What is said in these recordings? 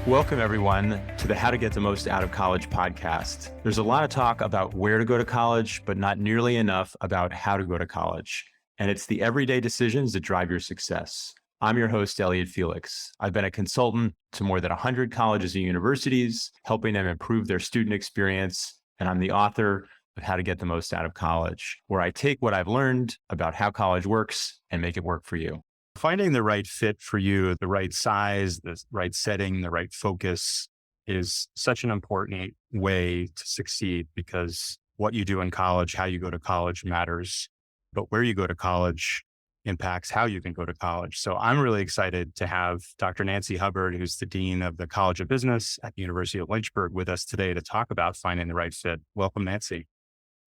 Welcome, everyone, to the How to Get the Most Out of College podcast. There's a lot of talk about where to go to college, but not nearly enough about how to go to college. And it's the everyday decisions that drive your success. I'm your host, Elliot Felix. I've been a consultant to more than 100 colleges and universities, helping them improve their student experience. And I'm the author of How to Get the Most Out of College, where I take what I've learned about how college works and make it work for you. Finding the right fit for you, the right size, the right setting, the right focus is such an important way to succeed, because what you do in college, how you go to college matters, but where you go to college impacts how you can go to college. So I'm really excited to have Dr. Nancy Hubbard, who's the Dean of the College of Business at the University of Lynchburg, with us today to talk about finding the right fit. Welcome, Nancy.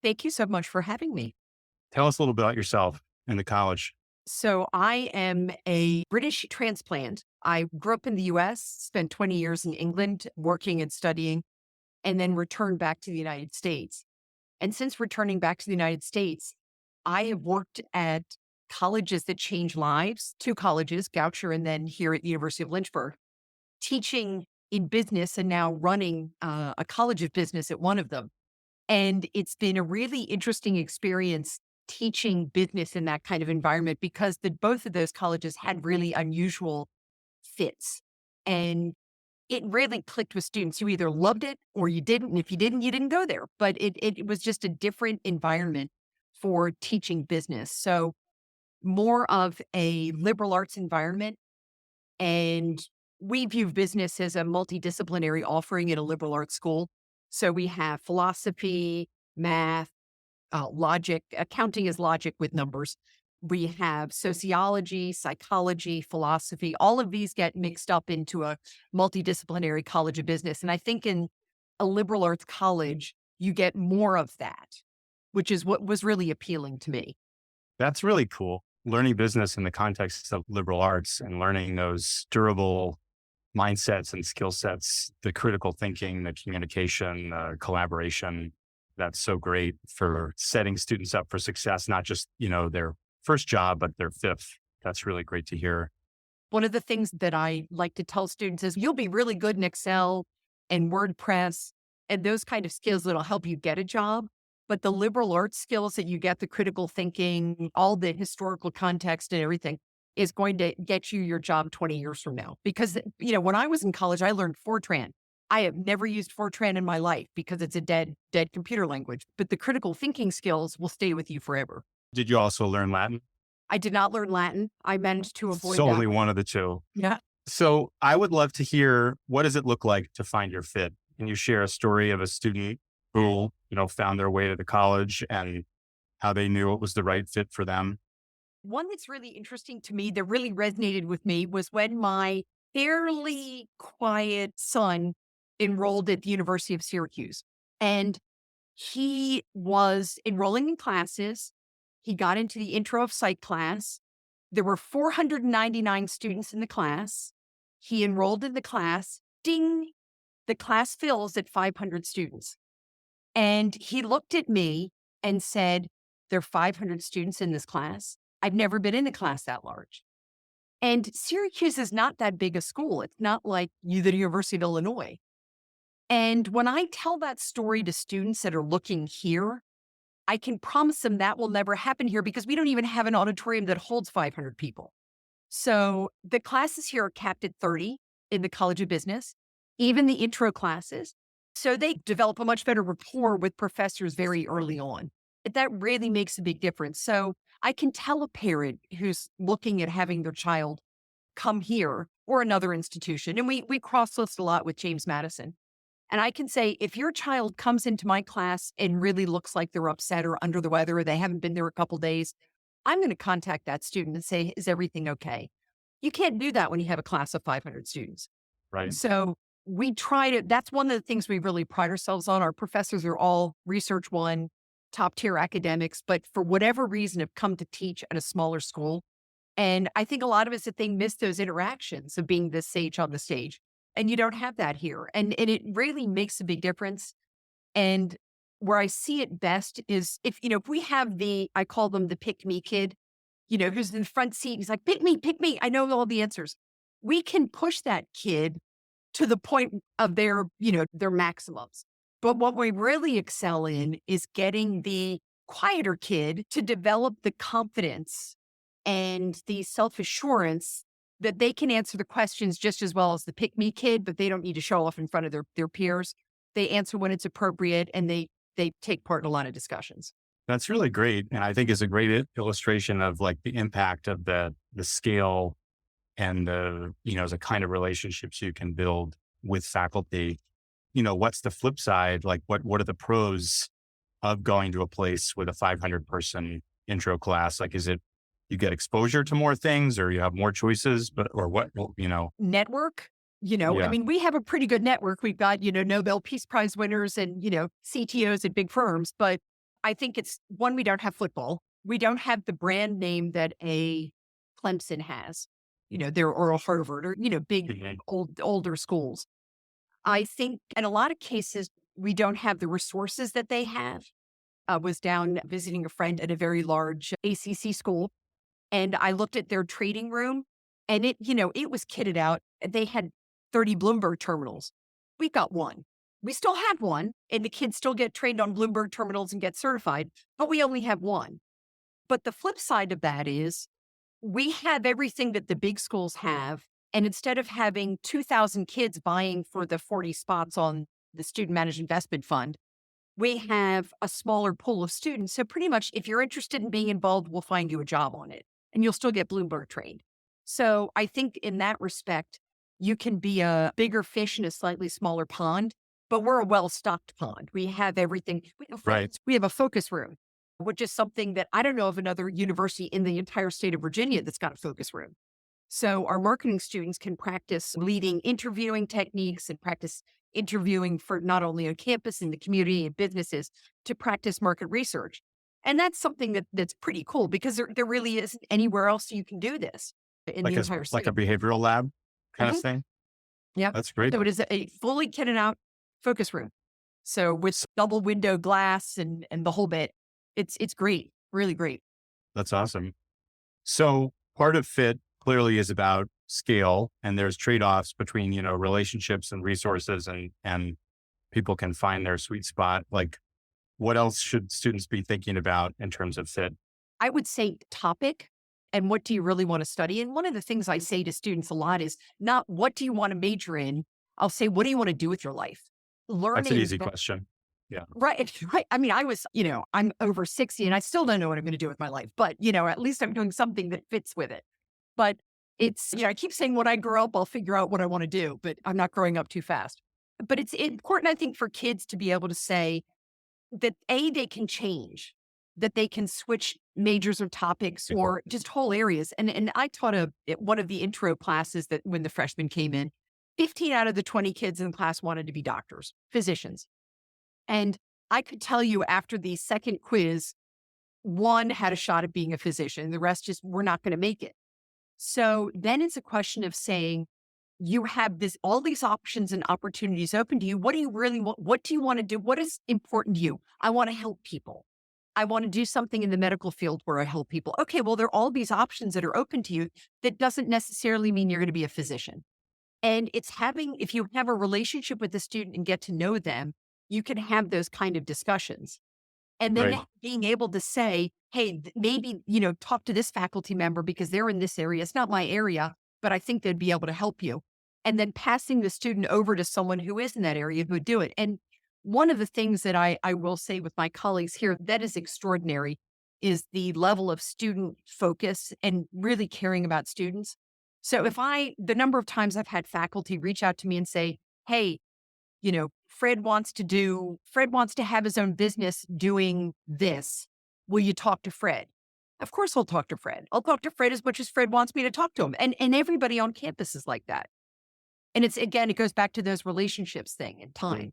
Thank you so much for having me. Tell us a little bit about yourself and the college. So I am a British transplant. I grew up in the US, spent 20 years in England working and studying, and then returned back to the United States. And since returning back to the United States, I have worked at colleges that change lives, two colleges, Goucher and then here at the University of Lynchburg, teaching in business and now running a college of business at one of them. And it's been a really interesting experience teaching business in that kind of environment, because both of those colleges had really unusual fits. And it really clicked with students. You either loved it or you didn't. And if you didn't go there. But it was just a different environment for teaching business. So more of a liberal arts environment. And we view business as a multidisciplinary offering in a liberal arts school. So we have philosophy, math, logic. Accounting is logic with numbers. We have sociology, psychology, philosophy. All of these get mixed up into a multidisciplinary college of business. And I think in a liberal arts college, you get more of that, which is what was really appealing to me. That's really cool. Learning business in the context of liberal arts and learning those durable mindsets and skill sets, the critical thinking, the communication, the collaboration. That's so great for setting students up for success, not just, their first job, but their fifth. That's really great to hear. One of the things that I like to tell students is you'll be really good in Excel and WordPress and those kind of skills that'll help you get a job. But the liberal arts skills that you get, the critical thinking, all the historical context and everything, is going to get you your job 20 years from now. Because, when I was in college, I learned Fortran. I have never used Fortran in my life because it's a dead computer language, but the critical thinking skills will stay with you forever. Did you also learn Latin? I did not learn Latin. I managed to avoid So that. only one of the two. Yeah. So I would love to hear, what does it look like to find your fit? Can you share a story of a student who, found their way to the college and how they knew it was the right fit for them? One that's really interesting to me, that really resonated with me, was when my fairly quiet son enrolled at the University of Syracuse. And he was enrolling in classes. He got into the intro of psych class. There were 499 students in the class. He enrolled in the class. Ding! The class fills at 500 students. And he looked at me and said, there are 500 students in this class. I've never been in a class that large. And Syracuse is not that big a school. It's not like the University of Illinois. And when I tell that story to students that are looking here, I can promise them that will never happen here, because we don't even have an auditorium that holds 500 people. So the classes here are capped at 30 in the College of Business, even the intro classes. So they develop a much better rapport with professors very early on. That really makes a big difference. So I can tell a parent who's looking at having their child come here or another institution, and we cross-list a lot with James Madison. And I can say, if your child comes into my class and really looks like they're upset or under the weather, or they haven't been there a couple days, I'm going to contact that student and say, is everything okay? You can't do that when you have a class of 500 students. Right. So we try to, that's one of the things we really pride ourselves on. Our professors are all Research One, top tier academics, but for whatever reason have come to teach at a smaller school. And I think a lot of us, that they miss those interactions of being the sage on the stage. And you don't have that here. And it really makes a big difference. And where I see it best is if we have I call them the pick me kid, who's in the front seat. He's like, pick me. I know all the answers. We can push that kid to the point of their maximums. But what we really excel in is getting the quieter kid to develop the confidence and the self-assurance that they can answer the questions just as well as the pick-me kid, but they don't need to show off in front of their peers. They answer when it's appropriate, and they take part in a lot of discussions. That's really great. And I think is a great illustration of like the impact of the scale and the kind of relationships you can build with faculty. What's the flip side? Like what are the pros of going to a place with a 500 person intro class? Like, is it, you get exposure to more things or you have more choices, or what? Network, I Yeah. mean, we have a pretty good network. We've got, Nobel Peace Prize winners and, CTOs at big firms, but I think it's one, we don't have football. We don't have the brand name that a Clemson has, or a Harvard or, big Mhm. older schools. I think in a lot of cases, we don't have the resources that they have. I was down visiting a friend at a very large ACC school, and I looked at their trading room, and it was kitted out. They had 30 Bloomberg terminals. We've got one. We still have one, and the kids still get trained on Bloomberg terminals and get certified, but we only have one. But the flip side of that is we have everything that the big schools have. And instead of having 2,000 kids vying for the 40 spots on the student managed investment fund, we have a smaller pool of students. So pretty much if you're interested in being involved, we'll find you a job on it and you'll still get Bloomberg trained. So I think in that respect, you can be a bigger fish in a slightly smaller pond, but we're a well-stocked pond. We have everything. Right. We have a focus room, which is something that I don't know of another university in the entire state of Virginia that's got a focus room. So our marketing students can practice leading interviewing techniques and practice interviewing for not only on campus in the community and businesses to practice market research. And that's something that's pretty cool because there really isn't anywhere else you can do this in the entire Like a state. behavioral lab kind of Mhm. thing. Yep. That's great. So it is a fully kitted out focus room. So with double window glass and the whole bit, it's great, really great. That's awesome. So part of fit clearly is about scale, and there's trade-offs between, relationships and resources, and people can find their sweet spot. Like, what else should students be thinking about in terms of fit? I would say topic and what do you really want to study? And one of the things I say to students a lot is not what do you want to major in? I'll say, what do you want to do with your life? That's an Learning, easy question. Yeah. right? Right. I mean, I'm over 60 and I still don't know what I'm going to do with my life, but, at least I'm doing something that fits with it. But it's, I keep saying when I grow up, I'll figure out what I want to do, but I'm not growing up too fast. But it's important, I think, for kids to be able to say that they can change, that they can switch majors or topics or just whole areas. And I taught one of the intro classes that when the freshmen came in, 15 out of the 20 kids in the class wanted to be doctors, physicians. And I could tell you after the second quiz, one had a shot at being a physician. The rest just were not going to make it. So then it's a question of saying, you have all these options and opportunities open to you. What do you really want? What do you want to do? What is important to you? I want to help people. I want to do something in the medical field where I help people. Okay, well, there are all these options that are open to you. That doesn't necessarily mean you're going to be a physician. And if you have a relationship with the student and get to know them, you can have those kind of discussions. And then Right. being able to say, hey, maybe, talk to this faculty member because they're in this area. It's not my area, but I think they'd be able to help you. And then passing the student over to someone who is in that area who would do it. And one of the things that I will say with my colleagues here that is extraordinary is the level of student focus and really caring about students. So the number of times I've had faculty reach out to me and say, hey, Fred wants to have his own business doing this. Will you talk to Fred? Of course I'll talk to Fred. I'll talk to Fred as much as Fred wants me to talk to him. And everybody on campus is like that. And it goes back to those relationships thing and time.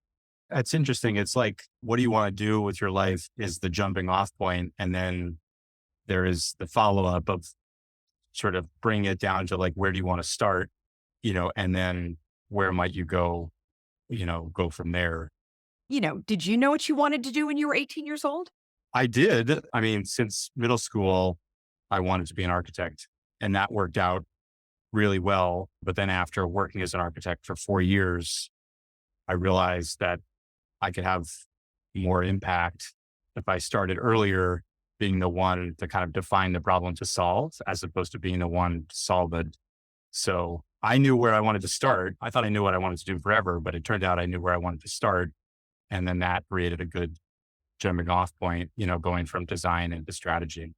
That's interesting. It's like, what do you want to do with your life is the jumping off point. And then there is the follow-up of sort of bringing it down to like, where do you want to start? And then where might you go from there. Did you know what you wanted to do when you were 18 years old? I did. I mean, since middle school, I wanted to be an architect, and that worked out really well. But then after working as an architect for 4 years, I realized that I could have more impact if I started earlier, being the one to kind of define the problem to solve, as opposed to being the one to solve it. So I knew where I wanted to start. I thought I knew what I wanted to do forever, but it turned out I knew where I wanted to start. And then that created a good jumping off point, going from design into strategy.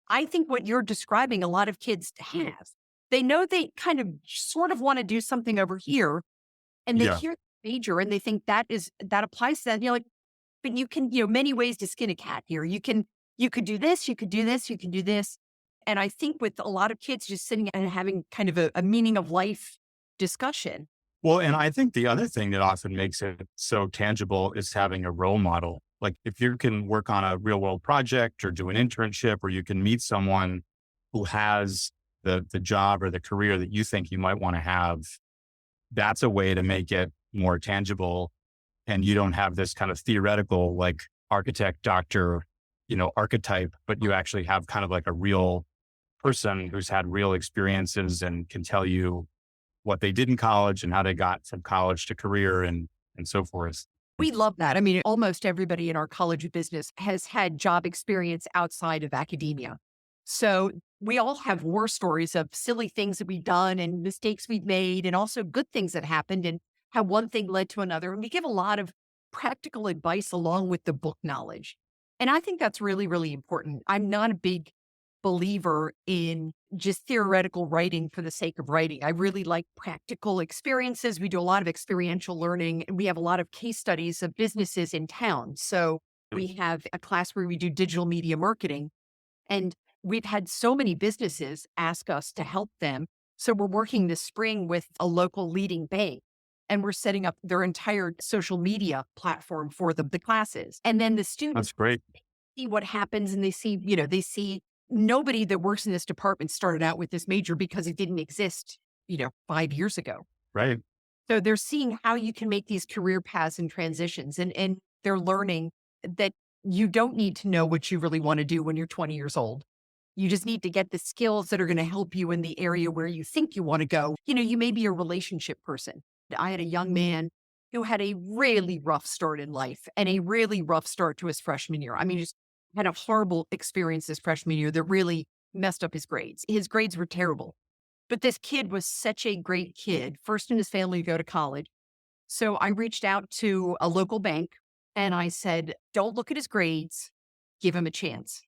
I think what you're describing, a lot of kids have. They know they kind of sort of want to do something over here, and they Yeah. hear major and they think that applies to that. And you're like, but you can, many ways to skin a cat here. You could do this, you could do this, you can do this. And I think with a lot of kids just sitting and having kind of a meaning of life discussion. Well, and I think the other thing that often makes it so tangible is having a role model. Like if you can work on a real world project or do an internship, or you can meet someone who has the job or the career that you think you might want to have, that's a way to make it more tangible. And you don't have this kind of theoretical, like architect, doctor, archetype, but you actually have kind of like a real person who's had real experiences and can tell you what they did in college and how they got from college to career and so forth. We love that. I mean, almost everybody in our College of Business has had job experience outside of academia. So we all have war stories of silly things that we've done and mistakes we've made, and also good things that happened and how one thing led to another. And we give a lot of practical advice along with the book knowledge. And I think that's really, really important. I'm not a big believer in just theoretical writing for the sake of writing. I really like practical experiences. We do a lot of experiential learning, and we have a lot of case studies of businesses in town. So we have a class where we do digital media marketing, and we've had so many businesses ask us to help them. So we're working this spring with a local leading bank, and we're setting up their entire social media platform for the classes. And then the students That's great. see what happens, and they see nobody that works in this department started out with this major because it didn't exist, 5 years ago. Right. So they're seeing how you can make these career paths and transitions, and they're learning that you don't need to know what you really want to do when you're 20 years old. You just need to get the skills that are going to help you in the area where you think you want to go. You may be a relationship person. I had a young man who had a really rough start in life and a really rough start to his freshman year. I mean, just had a horrible experience his freshman year that really messed up his grades. His grades were terrible. But this kid was such a great kid, first in his family to go to college. So I reached out to a local bank and I said, don't look at his grades, give him a chance.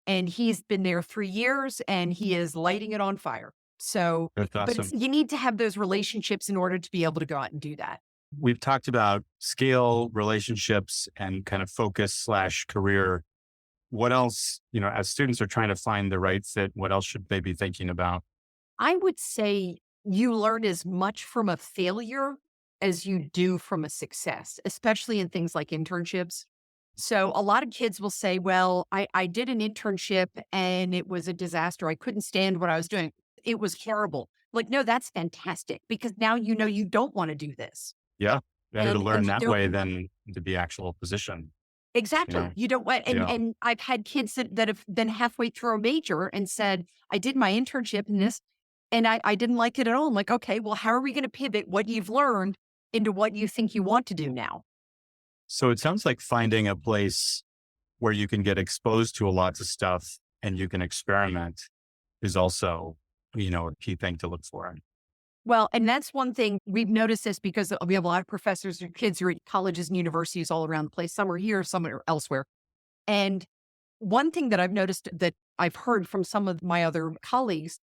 And he's been there 3 years and he is lighting it on fire. So, That's but awesome. you need to have those relationships in order to be able to go out and do that. We've talked about scale, relationships, and kind of focus/career. What else, as students are trying to find the right fit, what else should they be thinking about? I would say you learn as much from a failure as you do from a success, especially in things like internships. So a lot of kids will say, well, I did an internship and it was a disaster. I couldn't stand what I was doing. It was horrible. Like, no, that's fantastic because now you don't want to do this. Yeah. Better to And learn you that don't- way than to be actual position. Exactly. Yeah. You don't want, Yeah. and I've had kids that have been halfway through a major and said, I did my internship in this and I didn't like it at all. I'm like, okay, well, how are we going to pivot what you've learned into what you think you want to do now? So it sounds like finding a place where you can get exposed to lots of stuff and you can experiment is also, a key thing to look for. Well, and that's one thing we've noticed this because we have a lot of professors or kids who are at colleges and universities all around the place. Some are here, some are elsewhere. And one thing that I've noticed that I've heard from some of my other colleagues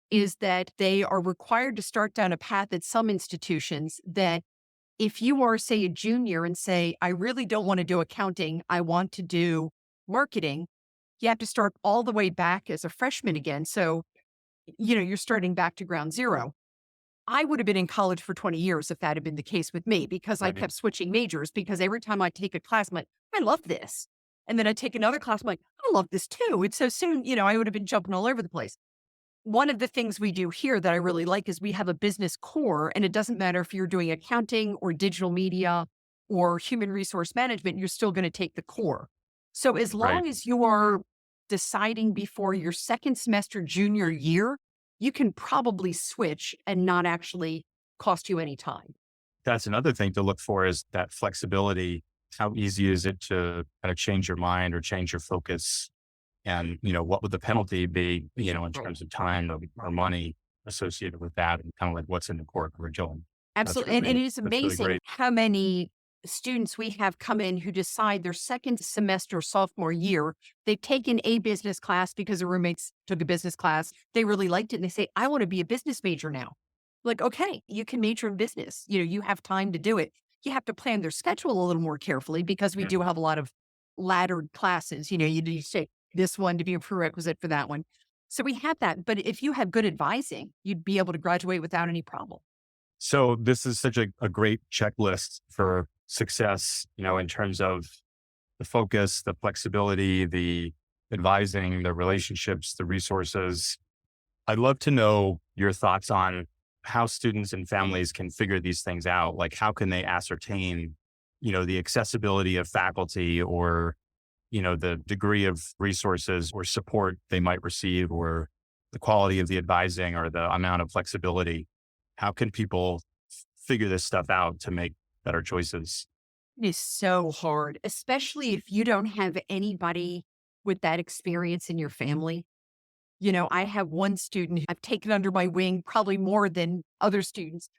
is that they are required to start down a path at some institutions that if you are, say, a junior and say, I really don't want to do accounting, I want to do marketing, you have to start all the way back as a freshman again. So, you're starting back to ground zero. I would have been in college for 20 years if that had been the case with me because I Right. kept switching majors because every time I take a class, I'm like, I love this. And then I take another class, I'm like, I love this too. And so soon, I would have been jumping all over the place. One of the things we do here that I really like is we have a business core, and it doesn't matter if you're doing accounting or digital media or human resource management, you're still going to take the core. So as long Right. as you are deciding before your second semester junior year, you can probably switch and not actually cost you any time. That's another thing to look for is that flexibility. How easy is it to kind of change your mind or change your focus? And, what would the penalty be, in terms of time or money associated with that, and kind of like what's in the core curriculum. Absolutely. And it is That's really amazing great. how many students we have come in who decide their second semester sophomore year, they've taken a business class because their roommates took a business class. They really liked it. And they say, I want to be a business major now. Like, okay, you can major in business. You have time to do it. You have to plan their schedule a little more carefully because we Yeah. do have a lot of laddered classes. You need to take this one to be a prerequisite for that one. So we have that. But if you have good advising, you'd be able to graduate without any problem. So this is such a great checklist for success, in terms of the focus, the flexibility, the advising, the relationships, the resources. I'd love to know your thoughts on how students and families can figure these things out. Like, how can they ascertain, the accessibility of faculty, or, the degree of resources or support they might receive, or the quality of the advising, or the amount of flexibility? How can people figure this stuff out to make better choices? It is so hard, especially if you don't have anybody with that experience in your family. I have one student I've taken under my wing, probably more than other students.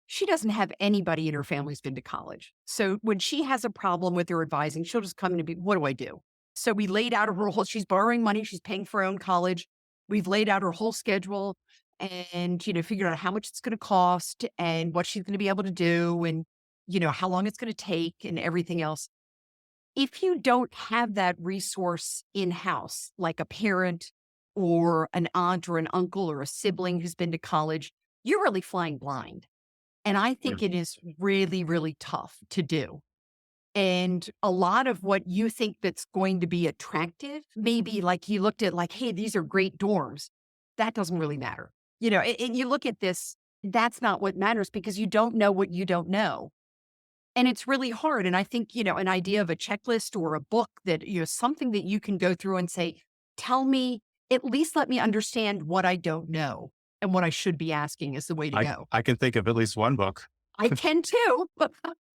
She doesn't have anybody in her family who's been to college. So when she has a problem with her advising, she'll just come in and be, what do I do? So we laid out her whole, she's borrowing money, she's paying for her own college. We've laid out her whole schedule and, figured out how much it's going to cost and what she's going to be able to do and, how long it's going to take and everything else. If you don't have that resource in-house, like a parent or an aunt or an uncle or a sibling who's been to college, you're really flying blind. And I Yeah. think it is really, really tough to do. And a lot of what you think that's going to be attractive, maybe like you looked at like, hey, these are great dorms. That doesn't really matter. And you look at this, that's not what matters because you don't know what you don't know. And it's really hard. And I think, an idea of a checklist or a book that, something that you can go through and say, tell me, at least let me understand what I don't know and what I should be asking is the way to go. I can think of at least one book. I can too.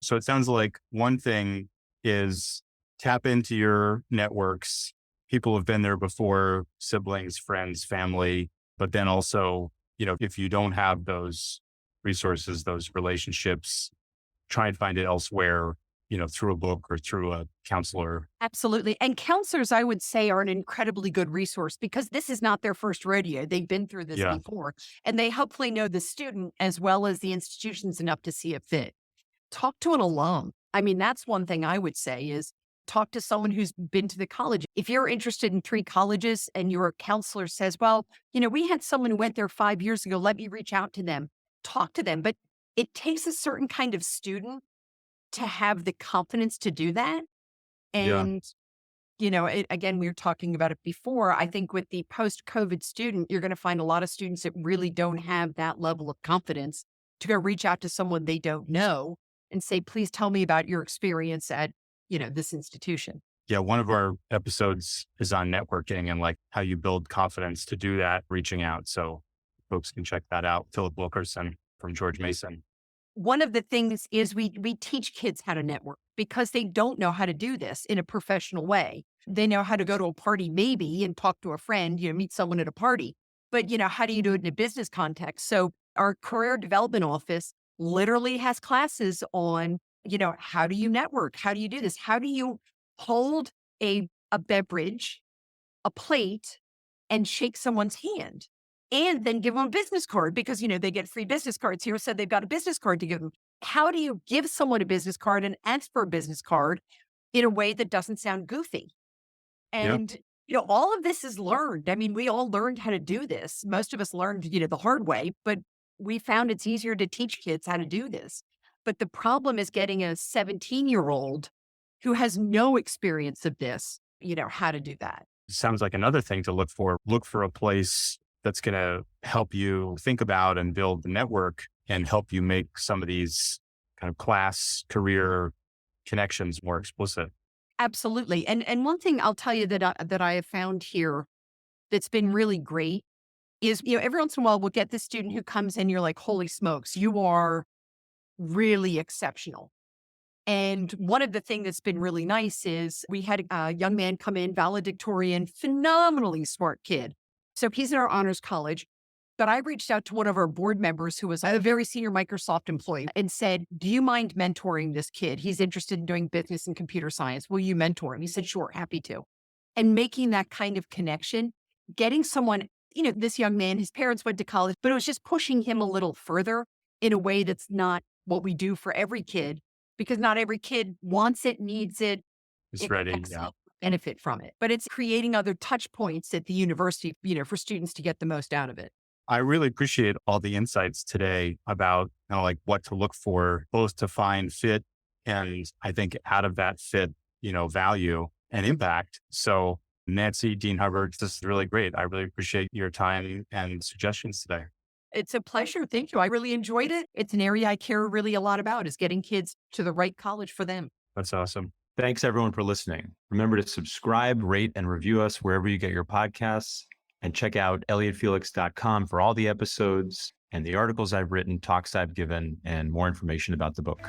So it sounds like one thing is tap into your networks. People have been there before, siblings, friends, family, but then also, if you don't have those resources, those relationships, try and find it elsewhere, through a book or through a counselor. Absolutely. And counselors, I would say, are an incredibly good resource because this is not their first rodeo. They've been through this Yeah. before, and they hopefully know the student as well as the institutions enough to see a fit. Talk to an alum. I mean, that's one thing I would say is talk to someone who's been to the college. If you're interested in 3 colleges and your counselor says, well, we had someone who went there 5 years ago, let me reach out to them, talk to them. But it takes a certain kind of student to have the confidence to do that. Yeah. And, again, we were talking about it before. I think with the post-COVID student, you're going to find a lot of students that really don't have that level of confidence to go reach out to someone they don't know and say, please tell me about your experience at, this institution. Yeah. One of our episodes is on networking and like how you build confidence to do that, reaching out. So folks can check that out. Philip Wilkerson from George Mason. One of the things is we teach kids how to network because they don't know how to do this in a professional way. They know how to go to a party maybe and talk to a friend, meet someone at a party. But, how do you do it in a business context? So our career development office literally has classes on, how do you network? How do you do this? How do you hold a beverage, a plate, and shake someone's hand? And then give them a business card because, they get free business cards. Here said they've got a business card to give them. How do you give someone a business card and ask for a business card in a way that doesn't sound goofy? And, all of this is learned. I mean, we all learned how to do this. Most of us learned, the hard way, but we found it's easier to teach kids how to do this. But the problem is getting a 17-year-old who has no experience of this, how to do that. Sounds like another thing to look for. Look for a place that's going to help you think about and build the network and help you make some of these kind of class career connections more explicit. Absolutely. And one thing I'll tell you that I have found here that's been really great is, every once in a while we'll get this student who comes in, you're like, holy smokes, you are really exceptional. And one of the things that's been really nice is we had a young man come in, valedictorian, phenomenally smart kid. So he's in our honors college. But I reached out to one of our board members who was a very senior Microsoft employee and said, do you mind mentoring this kid? He's interested in doing business and computer science. Will you mentor him? He said, sure, happy to. And making that kind of connection, getting someone, this young man, his parents went to college, but it was just pushing him a little further in a way that's not what we do for every kid, because not every kid wants it, needs it. It's ready. Yeah. Benefit from it. But it's creating other touch points at the university, for students to get the most out of it. I really appreciate all the insights today about kind of like what to look for, both to find fit and I think out of that fit, value and impact. So Nancy, Dean Hubbard, this is really great. I really appreciate your time and suggestions today. It's a pleasure. Thank you. I really enjoyed it. It's an area I care really a lot about, is getting kids to the right college for them. That's awesome. Thanks everyone for listening. Remember to subscribe, rate, and review us wherever you get your podcasts. And check out elliottfelix.com for all the episodes and the articles I've written, talks I've given, and more information about the book.